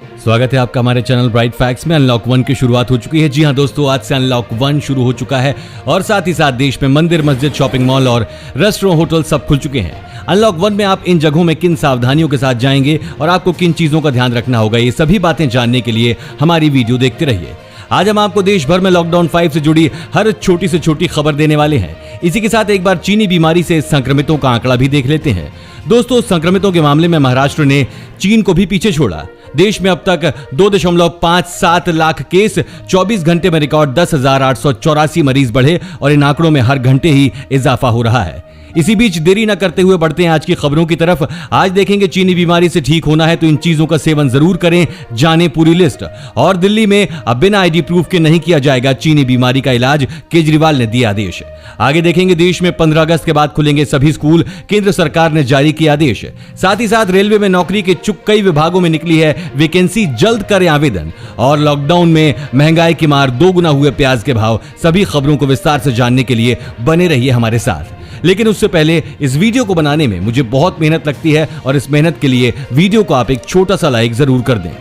स्वागत है आपका हमारे चैनल ब्राइट फैक्ट्स में। अनलॉक 1 की शुरुआत हो चुकी है। जी हां दोस्तों, आज से अनलॉक 1 शुरू हो चुका है और साथ ही साथ देश में मंदिर, मस्जिद, शॉपिंग मॉल और रेस्टोरेंट, होटल सब खुल चुके हैं। अनलॉक 1 में आप इन जगहों में किन सावधानियों के साथ जाएंगे और आपको किन चीजों का ध्यान रखना होगा, ये सभी बातें जानने के लिए हमारी वीडियो देखते रहिए। आज हम आपको देश भर में लॉकडाउन 5 से जुड़ी हर छोटी से छोटी खबर देने वाले हैं। इसी के साथ एक बार चीनी बीमारी से संक्रमितों का आंकड़ा भी देख लेते हैं। दोस्तों, संक्रमितों के मामले में महाराष्ट्र ने चीन को भी पीछे छोड़ा। देश में अब तक 2.57 लाख केस, 24 घंटे में रिकॉर्ड 10,884 मरीज बढ़े और इन आंकड़ों में हर घंटे ही इजाफा हो रहा है। इसी बीच देरी न करते हुए बढ़ते हैं आज की खबरों की तरफ। आज देखेंगे चीनी बीमारी से ठीक होना है तो इन चीजों का सेवन जरूर करें, जाने पूरी लिस्ट। और दिल्ली में अब बिना आईडी प्रूफ के नहीं किया जाएगा चीनी बीमारी का इलाज, केजरीवाल ने दिया आदेश। आगे देखेंगे देश में 15 अगस्त के बाद खुलेंगे सभी स्कूल, केंद्र सरकार ने जारी किया आदेश। साथ ही साथ रेलवे में नौकरी के कई विभागों में निकली है वैकेंसी, जल्द करें आवेदन। और लॉकडाउन में महंगाई की मार, 2 गुना हुए प्याज के भाव। सभी खबरों को विस्तार से जानने के लिए बने रहिए हमारे साथ। लेकिन उससे पहले इस वीडियो को बनाने में मुझे बहुत मेहनत लगती है और इस मेहनत के लिए वीडियो को आप एक छोटा सा लाइक जरूर कर दें।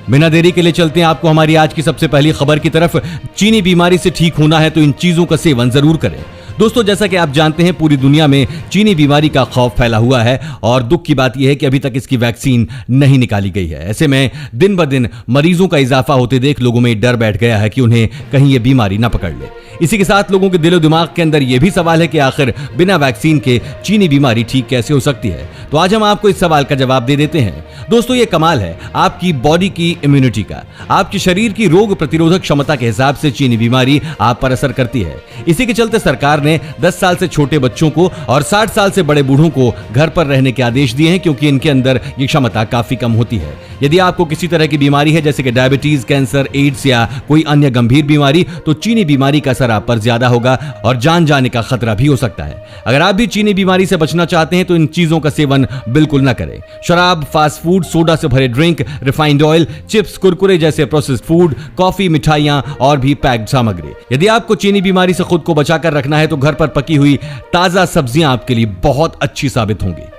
बिना देरी के लिए चलते हैं आपको हमारी आज की सबसे पहली खबर की तरफ। चीनी बीमारी से ठीक होना है तो इन चीजों का सेवन जरूर करें। दोस्तों, जैसा कि आप जानते हैं पूरी दुनिया में चीनी बीमारी का खौफ फैला हुआ है और दुख की बात यह है कि अभी तक इसकी वैक्सीन नहीं निकाली गई है। ऐसे में दिन ब दिन मरीजों का इजाफा होते देख लोगों में डर बैठ गया है कि उन्हें कहीं ये बीमारी ना पकड़ ले। इसी के साथ लोगों के दिलो दिमाग के अंदर यह भी सवाल है कि आखिर बिना वैक्सीन के चीनी बीमारी ठीक कैसे हो सकती है। तो आज हम आपको इस सवाल का जवाब दे देते हैं। दोस्तों, ये कमाल है आपकी बॉडी की इम्यूनिटी का, आपके शरीर की रोग प्रतिरोधक क्षमता के हिसाब से चीनी बीमारी आप पर असर करती है। इसी के चलते सरकार ने 10 साल से छोटे बच्चों को और 60 साल से बड़े बूढ़ों को घर पर रहने के आदेश दिए हैं, क्योंकि इनके अंदर ये क्षमता काफी कम होती है। यदि आपको किसी तरह की बीमारी है जैसे कि डायबिटीज, कैंसर, एड्स या कोई अन्य गंभीर बीमारी, तो चीनी बीमारी का असर आप पर ज्यादा होगा और जान जाने का खतरा भी हो सकता है। अगर आप भी चीनी बीमारी से बचना चाहते हैं तो इन चीजों का सेवन बिल्कुल न करें। शराब, फास्ट फूड, सोडा से भरे drink, refined oil, chips, Kurkure जैसे प्रोसेस्ड फूड, कॉफी, मिठाइयां और भी पैक्ड सामग्री। यदि आपको चीनी बीमारी से खुद को बचाकर रखना है तो घर पर पकी हुई ताजा सब्जियां आपके लिए बहुत अच्छी साबित होंगी।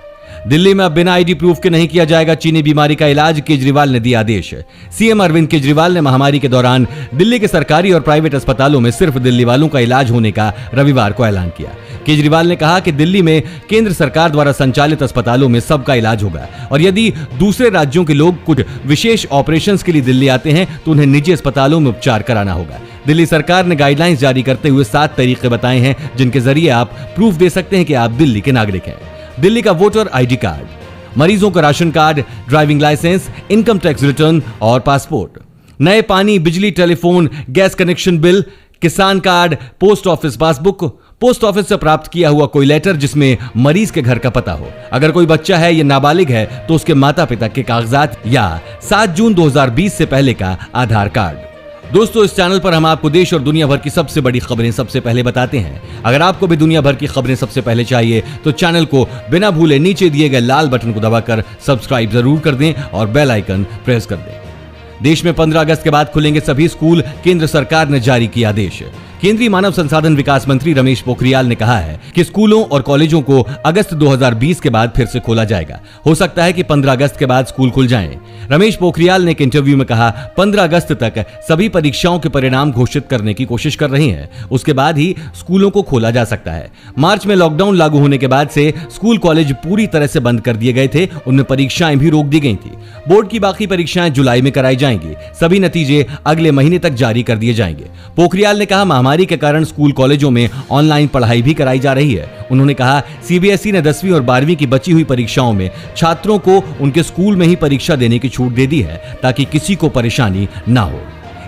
दिल्ली में अब बिना आईडी प्रूफ के नहीं किया जाएगा चीनी बीमारी का इलाज, केजरीवाल ने दिया आदेश। सीएम अरविंद केजरीवाल ने महामारी के दौरान दिल्ली के सरकारी और प्राइवेट अस्पतालों में सिर्फ दिल्ली वालों का इलाज होने का रविवार को ऐलान किया। केजरीवाल ने कहा कि दिल्ली में केंद्र सरकार द्वारा संचालित अस्पतालों में सबका इलाज होगा और यदि दूसरे राज्यों के लोग कुछ विशेष ऑपरेशंस के लिए दिल्ली आते हैं तो उन्हें निजी अस्पतालों में उपचार कराना होगा। दिल्ली सरकार ने गाइडलाइंस जारी करते हुए 7 तरीके बताए हैं जिनके जरिए आप प्रूफ दे सकते हैं कि आप दिल्ली के नागरिक हैं। दिल्ली का वोटर आईडी कार्ड, मरीजों का ration card, driving licence, income tax return और पासपोर्ट, नए पानी, बिजली, टेलीफोन, गैस कनेक्शन बिल, किसान card, post office passbook, post office से प्राप्त किया हुआ कोई लेटर जिसमें मरीज के घर का पता हो। अगर कोई बच्चा है या नाबालिग है तो उसके माता पिता के कागजात या 7 जून 2020 से पहले का आधार कार्ड। दोस्तों, इस चैनल पर हम आपको देश और दुनिया भर की सबसे बड़ी खबरें सबसे पहले बताते हैं। अगर आपको भी दुनिया भर की खबरें सबसे पहले चाहिए तो चैनल को बिना भूले नीचे दिए गए लाल बटन को दबाकर सब्सक्राइब जरूर कर दें और बेल आइकन प्रेस कर दें। देश में 15 अगस्त के बाद खुलेंगे सभी स्कूल, केंद्र सरकार ने जारी किया आदेश। केंद्रीय मानव संसाधन विकास मंत्री रमेश पोखरियाल ने कहा है कि स्कूलों और कॉलेजों को अगस्त 2020 के बाद फिर से खोला जाएगा। हो सकता है कि 15 अगस्त के बाद स्कूल खुल जाएं। रमेश पोखरियाल ने एक इंटरव्यू में कहा, 15 अगस्त तक सभी परीक्षाओं के परिणाम घोषित करने की कोशिश कर रही हैं। उसके बाद ही स्कूलों को खोला जा सकता है। मार्च में लॉकडाउन लागू होने के बाद से स्कूल कॉलेज पूरी तरह से बंद कर दिए गए थे। उनमें परीक्षाएं भी रोक दी गई थी। बोर्ड की बाकी परीक्षाएं जुलाई में कराई जाएंगी। सभी नतीजे अगले महीने तक जारी कर दिए जाएंगे। पोखरियाल ने कहा, महामारी के कारण स्कूल कॉलेजों में ऑनलाइन पढ़ाई भी कराई जा रही है। उन्होंने कहा, सीबीएसई ने 10वीं और 12वीं की बची हुई परीक्षाओं में छात्रों को उनके स्कूल में ही परीक्षा देने की छूट दे दी है ताकि किसी को परेशानी ना हो।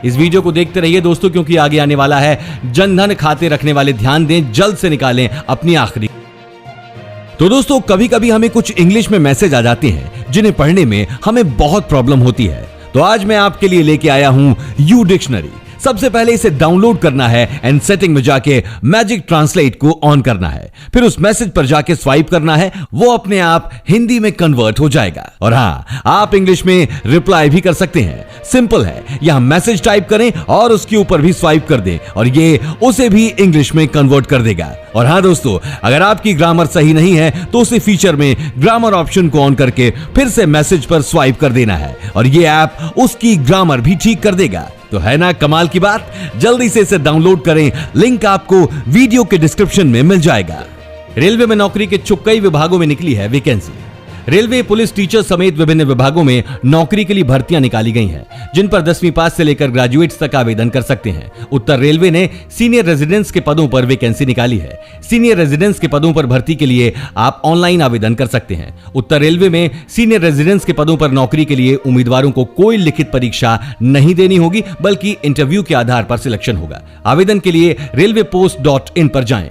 इस वीडियो को देखते रहिए दोस्तों, क्योंकि आगे आने वाला है जनधन खाते रखने वाले ध्यान दें, जल्द से निकालें अपनी आखिरी। तो दोस्तों, कभी कभी हमें कुछ इंग्लिश में मैसेज आ जाते हैं जिन्हें पढ़ने में हमें बहुत प्रॉब्लम होती है। तो आज मैं आपके लिए लेके आया हूं यू डिक्शनरी। सबसे पहले इसे डाउनलोड करना है एंड सेटिंग में जाके मैजिक ट्रांसलेट को ऑन करना है। फिर उस मैसेज पर जाके स्वाइप करना है, वो अपने आप हिंदी में कन्वर्ट हो जाएगा। और हाँ, आप इंग्लिश में रिप्लाई भी कर सकते हैं। सिंपल है, यहां मैसेज टाइप करें और उसके ऊपर भी स्वाइप कर दें और ये उसे भी इंग्लिश में कन्वर्ट कर देगा। और हाँ दोस्तों, अगर आपकी ग्रामर सही नहीं है तो उसे फीचर में ग्रामर ऑप्शन को ऑन करके फिर से मैसेज पर स्वाइप कर देना है और ये ऐप उसकी ग्रामर भी ठीक कर देगा। तो है ना कमाल की बात। जल्दी से इसे डाउनलोड करें, लिंक आपको वीडियो के डिस्क्रिप्शन में मिल जाएगा। रेलवे में नौकरी के कई विभागों में निकली है वैकेंसी। रेलवे, पुलिस, टीचर समेत विभिन्न विभागों में नौकरी के लिए भर्तियां निकाली गई हैं, जिन पर 10वीं पास से लेकर ग्रेजुएट्स तक आवेदन कर सकते हैं। उत्तर रेलवे ने सीनियर रेजिडेंट्स के पदों पर वैकेंसी निकाली है। सीनियर रेजिडेंट्स के पदों पर भर्ती के लिए आप ऑनलाइन आवेदन कर सकते हैं। उत्तर रेलवे में सीनियर रेजिडेंट्स के पदों पर नौकरी के लिए उम्मीदवारों को कोई लिखित परीक्षा नहीं देनी होगी, बल्कि इंटरव्यू के आधार पर सिलेक्शन होगा। आवेदन के लिए railwaypost.in पर जाएं।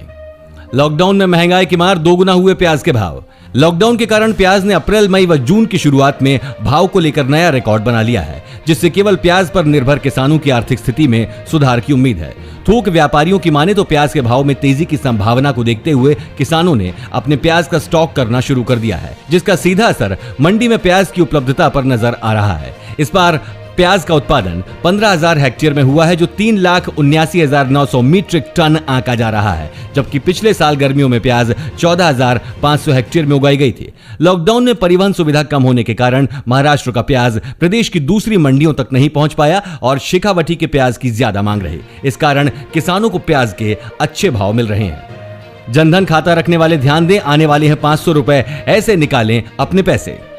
लॉकडाउन में महंगाई की मार, दोगुना हुए प्याज के भाव। लॉकडाउन के कारण प्याज ने अप्रैल, मई व जून की शुरुआत में भाव को लेकर नया रिकॉर्ड बना लिया है, जिससे केवल प्याज पर निर्भर किसानों की आर्थिक स्थिति में सुधार की उम्मीद है। थोक व्यापारियों की माने तो प्याज के भाव में तेजी की संभावना को देखते हुए किसानों ने अपने प्याज का स्टॉक करना शुरू कर दिया है, जिसका सीधा असर मंडी में प्याज की उपलब्धता पर नजर आ रहा है। इस बार प्याज का उत्पादन 15,000 हेक्टेयर में हुआ है, जो 3,79,900 मीट्रिक टन आंका जा रहा है, जबकि पिछले साल गर्मियों में प्याज 14,500 हेक्टेयर में उगाई गई थी। लॉकडाउन में परिवहन सुविधा कम होने के कारण महाराष्ट्र का प्याज प्रदेश की दूसरी मंडियों तक नहीं पहुंच पाया और शेखावटी के प्याज की ज्यादा मांग रही। इस कारण किसानों को प्याज के अच्छे भाव मिल रहे हैं। जनधन खाता रखने वाले ध्यान दें, आने वाले हैं 500 रुपए, ऐसे निकालें अपने पैसे।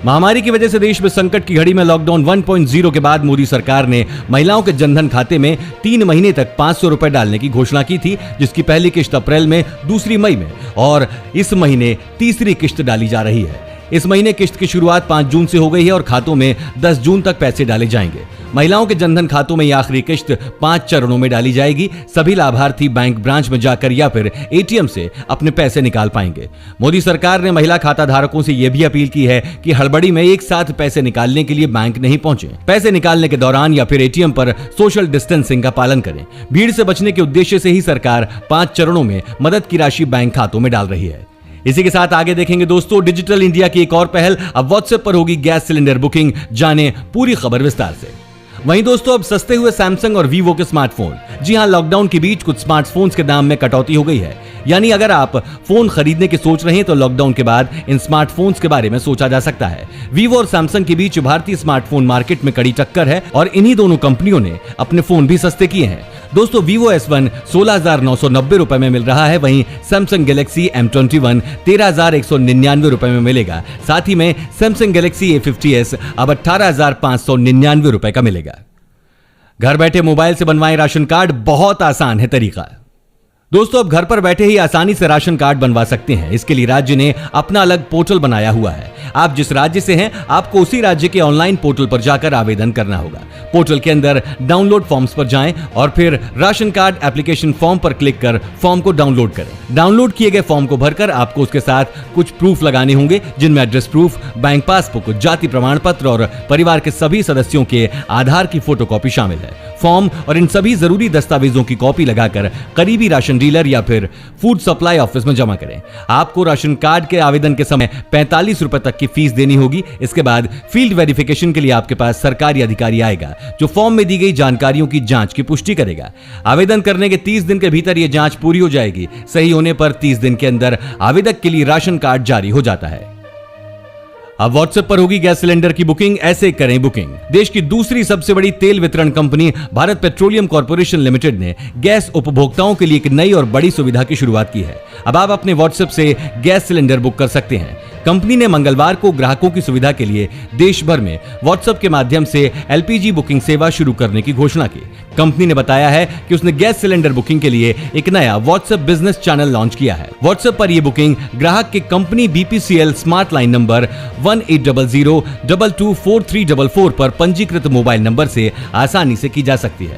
महामारी की वजह से देश में संकट की घड़ी में लॉकडाउन 1.0 के बाद मोदी सरकार ने महिलाओं के जनधन खाते में 3 महीने तक 500 रुपए डालने की घोषणा की थी, जिसकी पहली किश्त अप्रैल में, दूसरी मई में और इस महीने तीसरी किश्त डाली जा रही है। इस महीने किश्त की शुरुआत 5 जून से हो गई है और खातों में 10 जून तक पैसे डाले जाएंगे। महिलाओं के जनधन खातों में यह आखिरी किश्त 5 चरणों में डाली जाएगी। सभी लाभार्थी बैंक ब्रांच में जाकर या फिर एटीएम से अपने पैसे निकाल पाएंगे। मोदी सरकार ने महिला खाता धारकों से यह भी अपील की है कि हड़बड़ी में एक साथ पैसे निकालने के लिए बैंक नहीं पहुंचे। पैसे निकालने के दौरान या फिर एटीएम पर सोशल डिस्टेंसिंग का पालन करें। भीड़ से बचने के उद्देश्य से ही सरकार 5 चरणों में मदद की राशि बैंक खातों में डाल रही है। इसी के साथ आगे देखेंगे दोस्तों, डिजिटल इंडिया की एक और पहल, अब व्हाट्सएप पर होगी गैस सिलेंडर बुकिंग। जाने पूरी खबर विस्तार से। वहीं दोस्तों, अब सस्ते हुए सैमसंग और वीवो के स्मार्टफोन। जी हां, लॉकडाउन के बीच कुछ स्मार्टफोन्स के दाम में कटौती हो गई है। यानी अगर आप फोन खरीदने की सोच रहे हैं तो लॉकडाउन के बाद इन स्मार्टफोन्स के बारे में सोचा जा सकता है। वीवो और सैमसंग के बीच भारतीय स्मार्टफोन मार्केट में कड़ी टक्कर है और इन्हीं दोनों कंपनियों ने अपने फोन भी सस्ते किए हैं। दोस्तों, वीवो S1 16,990 रुपए में मिल रहा है, वहीं सैमसंग गैलेक्सी M21 13,199 रुपए में मिलेगा। साथ ही में सैमसंग गैलेक्सी A50s अब 18,599 रुपए का मिलेगा। घर बैठे मोबाइल से बनवाएं राशन कार्ड, बहुत आसान है तरीका। दोस्तों, अब घर पर बैठे ही आसानी से राशन कार्ड बनवा सकते हैं। इसके लिए राज्य ने अपना अलग पोर्टल बनाया हुआ है। आप जिस राज्य से हैं, आपको उसी राज्य के ऑनलाइन पोर्टल पर जाकर आवेदन करना होगा। पोर्टल के अंदर डाउनलोड फॉर्म्स पर जाएं और फिर राशन कार्ड एप्लीकेशन फॉर्म पर क्लिक कर फॉर्म को डाउनलोड करें। डाउनलोड किए गए फॉर्म को भरकर आपको उसके साथ कुछ प्रूफ लगाने होंगे, जिनमें एड्रेस प्रूफ, बैंक पासबुक, जाति प्रमाण पत्र और परिवार के सभी सदस्यों के आधार की फोटोकॉपी शामिल है। फॉर्म और इन सभी जरूरी दस्तावेजों की कॉपी लगाकर करीबी राशन डीलर या फिर फूड सप्लाई ऑफिस में जमा करें। आपको राशन कार्ड के आवेदन के समय 45 रुपए तक की फीस देनी होगी। इसके बाद फील्ड वेरिफिकेशन के लिए आपके पास सरकारी अधिकारी आएगा, जो फॉर्म में दी गई जानकारियों की जांच की पुष्टि करेगा। आवेदन करने के 30 दिन के भीतर यह जांच पूरी हो जाएगी। सही होने पर 30 दिन के अंदर आवेदक के लिए राशन कार्ड जारी हो जाता है। अब व्हाट्सएप पर होगी गैस सिलेंडर की बुकिंग, ऐसे करें बुकिंग। देश की दूसरी सबसे बड़ी तेल वितरण company Bharat petroleum corporation limited ने गैस उपभोक्ताओं के लिए एक नई और बड़ी सुविधा की शुरुआत की है। अब आप अपने व्हाट्सएप से गैस सिलेंडर बुक कर सकते हैं। कंपनी ने मंगलवार को ग्राहकों की सुविधा के लिए देश भर में व्हाट्सएप के माध्यम से एलपीजी बुकिंग सेवा शुरू करने की घोषणा की। कंपनी ने बताया है कि उसने गैस सिलेंडर बुकिंग के लिए एक नया व्हाट्सएप बिजनेस चैनल लॉन्च किया है। व्हाट्सएप पर यह बुकिंग ग्राहक के company BPCL smart line number 1800224344 पर पंजीकृत मोबाइल नंबर से आसानी से की जा सकती है।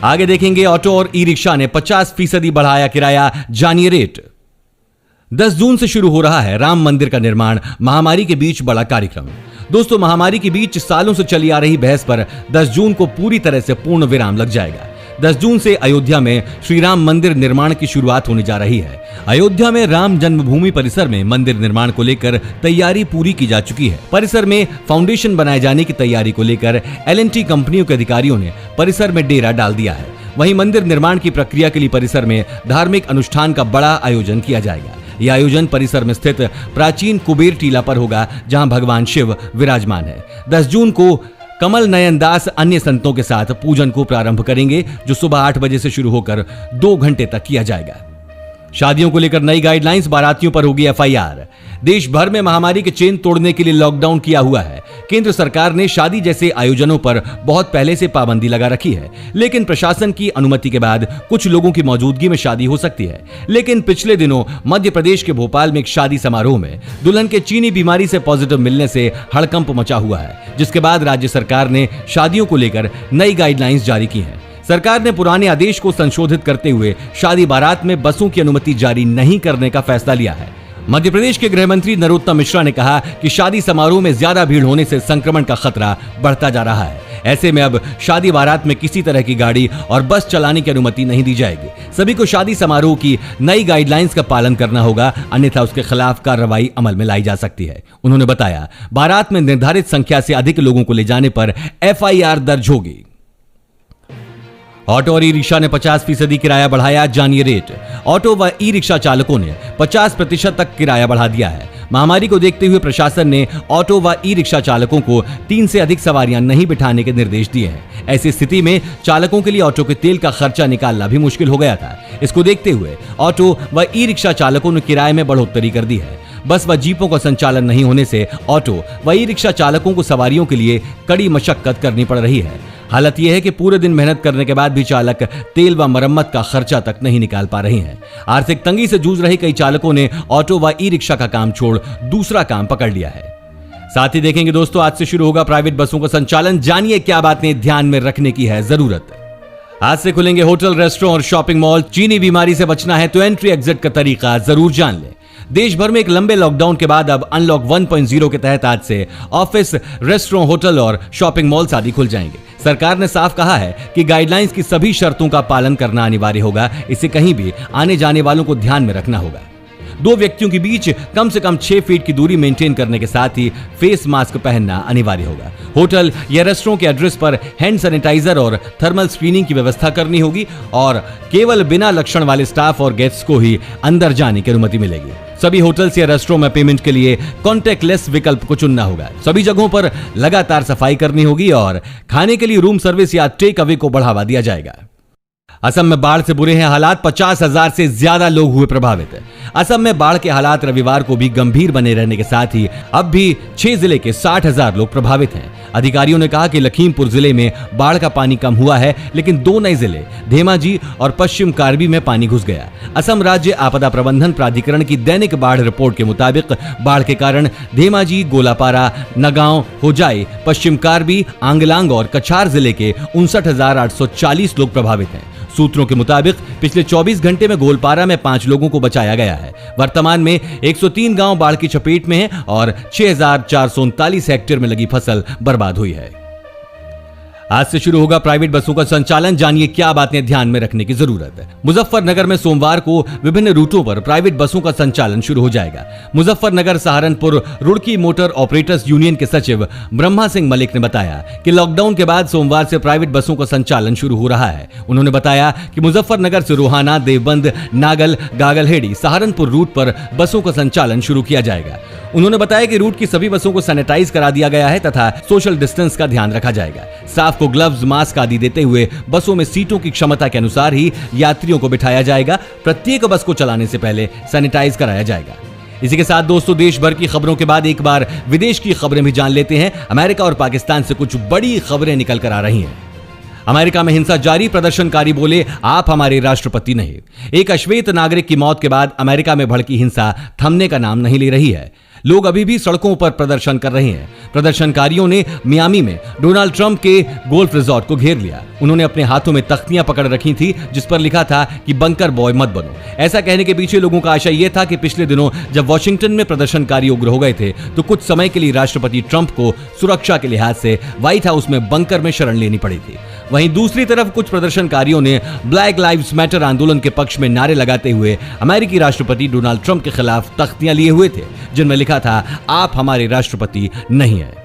आगे देखेंगे, ऑटो और ई रिक्शा ने 50% बढ़ाया किराया, जानिए रेट। 10 जून से शुरू हो रहा है राम मंदिर का निर्माण, महामारी के बीच बड़ा कार्यक्रम। दोस्तों, महामारी के बीच सालों से चली आ रही बहस पर 10 जून को पूरी तरह से पूर्ण विराम लग जाएगा। 10 जून से अयोध्या में श्री राम मंदिर निर्माण की शुरुआत होने जा रही है। अयोध्या में राम जन्मभूमि परिसर में मंदिर निर्माण को लेकर तैयारी पूरी की जा चुकी है। परिसर में फाउंडेशन बनाए जाने की तैयारी को लेकर L&T कंपनियों के अधिकारियों ने परिसर में डेरा डाल दिया है। वहीं मंदिर निर्माण की प्रक्रिया के लिए परिसर में धार्मिक अनुष्ठान का बड़ा आयोजन किया जाएगा। यह आयोजन परिसर में स्थित प्राचीन कुबेर टीला पर होगा, जहां भगवान शिव विराजमान है। 10 जून को कमल नयन दास अन्य संतों के साथ पूजन को प्रारंभ करेंगे, जो सुबह 8 बजे से शुरू होकर 2 घंटे तक किया जाएगा। शादियों को लेकर नई गाइडलाइंस, बारातियों पर होगी FIR। देश भर में महामारी के चेन तोड़ने के लिए लॉकडाउन किया हुआ है। केंद्र सरकार ने शादी जैसे आयोजनों पर बहुत पहले से पाबंदी लगा रखी है, लेकिन प्रशासन की अनुमति के बाद कुछ लोगों की मौजूदगी में शादी हो सकती है। लेकिन पिछले दिनों मध्य प्रदेश के भोपाल में एक शादी समारोह में दुल्हन के चीनी बीमारी से पॉजिटिव मिलने से हड़कंप मचा हुआ है, जिसके बाद राज्य सरकार ने शादियों को लेकर नई गाइडलाइंस जारी की हैं। सरकार ने पुराने आदेश को संशोधित करते हुए शादी बारात में बसों की अनुमति जारी नहीं करने का फैसला लिया है। मध्य प्रदेश के गृह मंत्री नरोत्तम मिश्रा ने कहा कि शादी समारोह में ज्यादा भीड़ होने से संक्रमण का खतरा बढ़ता जा रहा है। ऐसे में अब शादी बारात में किसी तरह की गाड़ी और बस चलाने की अनुमति नहीं दी जाएगी। सभी को शादी समारोह की नई गाइडलाइंस का पालन करना होगा, अन्यथा उसके खिलाफ कार्रवाई अमल में लाई जा सकती है। उन्होंने बताया, बारात में निर्धारित संख्या से अधिक लोगों को ले जाने पर FIR दर्ज होगी। ऑटो और ई-रिक्शा ने 50% किराया बढ़ाया, जानिए रेट। ऑटो व ई-रिक्शा चालकों ने 50% तक किराया बढ़ा दिया है। महामारी को देखते हुए प्रशासन ने ऑटो व ई-रिक्शा चालकों को 3 से अधिक सवारियां नहीं बिठाने के निर्देश दिए हैं। ऐसी स्थिति में चालकों के लिए ऑटो के तेल का खर्चा निकालना भी मुश्किल हो गया था। इसको देखते हुए ऑटो व ई-रिक्शा चालकों ने किराए में बढ़ोतरी कर दी है। बस व जीपों का संचालन नहीं होने से ऑटो व ई-रिक्शा चालकों को सवारियों के लिए कड़ी मशक्कत करनी पड़ रही है। हालत यह है कि पूरे दिन मेहनत करने के बाद भी चालक तेल व मरम्मत का खर्चा तक नहीं निकाल पा रहे हैं। आर्थिक तंगी से जूझ रहे कई चालकों ने ऑटो व ई-रिक्शा का काम छोड़ दूसरा काम पकड़ लिया है। साथ ही देखेंगे दोस्तों, आज से शुरू होगा प्राइवेट बसों का संचालन। जानिए क्या बातें ध्यान में रखने की है जरूरत। आज से खुलेंगे होटल, रेस्टोरेंट और शॉपिंग मॉल। चीनी बीमारी से बचना है तो एंट्री एग्जिट का तरीका जरूर जान लें। देश भर में एक लंबे लॉकडाउन के बाद अब अनलॉक 1.0 के तहत आज से ऑफिस, रेस्टोरेंट, होटल और शॉपिंग मॉल्स आदि खुल जाएंगे। सरकार ने साफ कहा है कि गाइडलाइंस की सभी शर्तों का पालन करना अनिवार्य होगा। इसे कहीं भी आने जाने वालों को ध्यान में रखना होगा। 2 व्यक्तियों के बीच कम से कम 6 फीट की दूरी मेंटेन करने के साथ ही फेस मास्क पहनना अनिवार्य होगा। होटल या रेस्टोरेंट के एड्रेस पर हैंड सैनिटाइजर और थर्मल स्क्रीनिंग की व्यवस्था करनी होगी और केवल बिना लक्षण वाले स्टाफ और गेस्ट्स को ही अंदर जाने की अनुमति मिलेगी। सभी होटल्स या रेस्टोरेंट में पेमेंट के लिए कॉन्टैक्टलेस विकल्प को चुनना होगा। सभी जगहों पर लगातार सफाई करनी होगी और खाने के लिए रूम सर्विस या टेक अवे को बढ़ावा दिया जाएगा। असम में बाढ़ से बुरे हैं हालात, 50,000 से ज्यादा लोग हुए प्रभावित। असम में बाढ़ के हालात रविवार को भी गंभीर बने रहने के साथ ही अब भी 6 जिले के 60,000 लोग प्रभावित हैं। अधिकारियों ने कहा कि लखीमपुर जिले में बाढ़ का पानी कम हुआ है, लेकिन 2 नए जिले धेमाजी और पश्चिम कार्बी में पानी घुस गया। असम राज्य आपदा प्रबंधन प्राधिकरण की दैनिक बाढ़ रिपोर्ट के मुताबिक बाढ़ के कारण धेमाजी, गोलापारा, नगांव, होजाई, पश्चिम कार्बी, आंगलांग और कछार जिले के 59,840 लोग प्रभावित हैं। सूत्रों के मुताबिक पिछले 24 घंटे में गोलपारा में 5 लोगों को बचाया गया है। वर्तमान में 103 गांव बाढ़ की चपेट में हैं और 6,439 हेक्टेयर में लगी फसल बर्बाद हुई है। आज से शुरू होगा प्राइवेट बसों का संचालन। जानिए क्या बातें ध्यान में रखने की जरूरत है। मुजफ्फरनगर में सोमवार को विभिन्न रूटों पर प्राइवेट बसों का संचालन शुरू हो जाएगा। Muzaffarnagar Saharanpur Roorkee motor operators union के सचिव ब्रह्मा सिंह मलिक ने बताया कि लॉकडाउन के बाद सोमवार से प्राइवेट बसों का संचालन शुरू हो रहा है। उन्होंने बताया कि मुजफ्फरनगर से रोहाना, देवबंद, नागल, गागलहेड़ी, सहारनपुर रूट पर बसों का संचालन शुरू किया जाएगा। उन्होंने बताया कि रूट की सभी बसों को सैनिटाइज करा दिया गया है तथा सोशल डिस्टेंस का ध्यान रखा जाएगा। स्टाफ को ग्लव्स, मास्क आदि देते हुए बसों में सीटों की क्षमता के अनुसार ही यात्रियों को बिठाया जाएगा। प्रत्येक बस को चलाने से पहले सैनिटाइज कराया जाएगा। इसी के साथ दोस्तों, देश भर की खबरों के बाद एक बार विदेश की खबरें भी जान लेते हैं। अमेरिका और पाकिस्तान से कुछ बड़ी खबरें निकल कर आ रही हैं। अमेरिका में हिंसा जारी, प्रदर्शनकारी बोले आप हमारे राष्ट्रपति नहीं। एक अश्वेत नागरिक की मौत के बाद अमेरिका में भड़की हिंसा थमने का नाम नहीं ले रही है। लोग अभी भी सड़कों पर प्रदर्शन कर रहे हैं। प्रदर्शनकारियों ने मियामी में डोनाल्ड ट्रंप के गोल्फ रिजॉर्ट को घेर लिया। उन्होंने अपने हाथों में तख्तियां पकड़ रखी थी जिस पर लिखा था कि बंकर बॉय मत बनो। ऐसा कहने के पीछे लोगों का आशय यह था कि पिछले दिनों जब वॉशिंगटन में प्रदर्शनकारी उग्र हो गए थे तो कुछ समय के लिए राष्ट्रपति ट्रंप को सुरक्षा के लिहाज से व्हाइट हाउस में बंकर में शरण लेनी पड़ी थी। वहीं दूसरी तरफ कुछ प्रदर्शनकारियों ने ब्लैक लाइव्स मैटर आंदोलन के पक्ष में नारे लगाते हुए अमेरिकी राष्ट्रपति डोनाल्ड ट्रंप के खिलाफ तख्तियां लिए हुए थे जिनमें लिखा था, आप हमारे राष्ट्रपति नहीं हैं।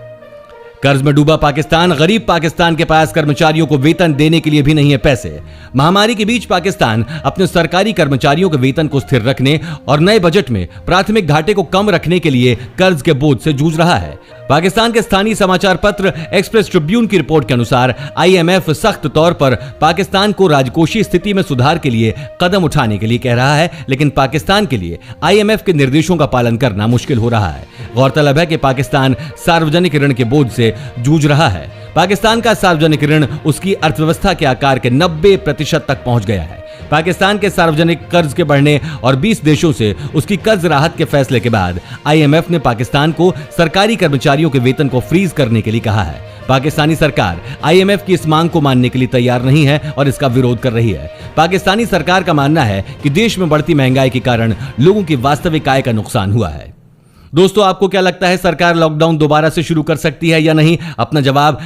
कर्ज में डूबा पाकिस्तान, गरीब पाकिस्तान के पास कर्मचारियों को वेतन देने के लिए भी नहीं है पैसे। महामारी के बीच पाकिस्तान अपने सरकारी कर्मचारियों के वेतन को स्थिर रखने और नए बजट में प्राथमिक घाटे को कम रखने के लिए कर्ज के बोझ से जूझ रहा है। पाकिस्तान के स्थानीय समाचार पत्र एक्सप्रेस ट्रिब्यून की रिपोर्ट के अनुसार IMF सख्त तौर पर पाकिस्तान को राजकोषीय स्थिति में सुधार के लिए कदम उठाने के लिए कह रहा है, लेकिन पाकिस्तान के लिए IMF के निर्देशों का पालन करना मुश्किल हो रहा है। गौरतलब है कि पाकिस्तान सार्वजनिक ऋण के बोझ से जूझ रहा है। पाकिस्तान का सार्वजनिक ऋण उसकी अर्थव्यवस्था के आकार के 90% तक पहुंच गया है। पाकिस्तान के सार्वजनिक कर्ज के बढ़ने और 20 देशों से उसकी कर्ज राहत के फैसले के बाद IMF ने पाकिस्तान को सरकारी कर्मचारियों के वेतन को फ्रीज करने के लिए कहा है। पाकिस्तानी सरकार IMF की इस मांग को मानने के लिए तैयार नहीं है और इसका विरोध कर रही है। पाकिस्तानी सरकार का मानना है कि देश में बढ़ती महंगाई के कारण लोगों की वास्तविक आय का नुकसान हुआ है। दोस्तों, आपको क्या लगता है, सरकार लॉकडाउन दोबारा से शुरू कर सकती है या नहीं? अपना जवाब